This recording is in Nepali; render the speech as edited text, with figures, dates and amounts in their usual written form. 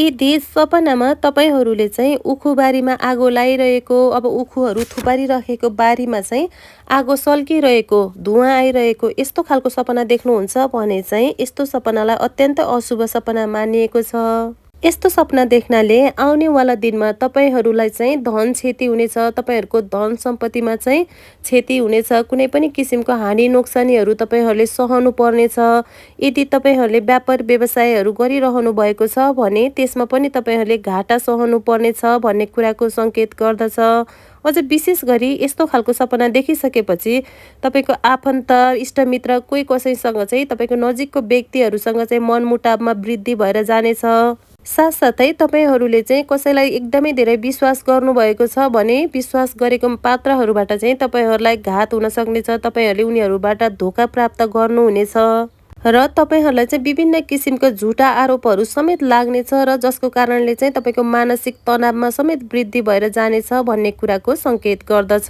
यदि सपनामा तपाईँहरूले चाहिँ उखुबारीमा आगो लागिरहेको, अब उखुहरू थुपारिरहेको बारीमा चाहिँ आगो सल्किरहेको, धुवाँ आइरहेको यस्तो खालको सपना देख्नुहुन्छ भने चाहिँ यस्तो सपनालाई अत्यन्त अशुभ सपना मानिएको छ। यस्तो सपना देख्नाले आउनेवाला दिनमा तपाईँहरूलाई चाहिँ धन क्षति हुनेछ, तपाईँहरूको धन सम्पत्तिमा चाहिँ क्षति हुनेछ, कुनै पनि किसिमको हानि नोक्सानीहरू तपाईँहरूले सहनु पर्नेछ। यदि तपाईँहरूले व्यापार व्यवसायहरू गरिरहनु भएको छ भने त्यसमा पनि तपाईँहरूले घाटा सहनु पर्नेछ भन्ने कुराको सङ्केत गर्दछ। अझ विशेष गरी यस्तो खालको सपना देखिसकेपछि तपाईँको आफन्त, इष्टमित्र कोही कसैसँग चाहिँ तपाईँको नजिकको व्यक्तिहरूसँग चाहिँ मनमुटावमा वृद्धि भएर जानेछ। साथसाथै तपाईँहरूले चाहिँ कसैलाई एकदमै धेरै विश्वास गर्नुभएको छ भने विश्वास गरेको पात्रहरूबाट चाहिँ तपाईँहरूलाई घात हुन सक्नेछ, तपाईँहरूले उनीहरूबाट धोका प्राप्त गर्नुहुनेछ र तपाईँहरूलाई चाहिँ विभिन्न किसिमको झुटा आरोपहरू समेत लाग्नेछ र जसको कारणले चाहिँ तपाईँको मानसिक तनावमा समेत वृद्धि भएर जानेछ भन्ने कुराको सङ्केत गर्दछ।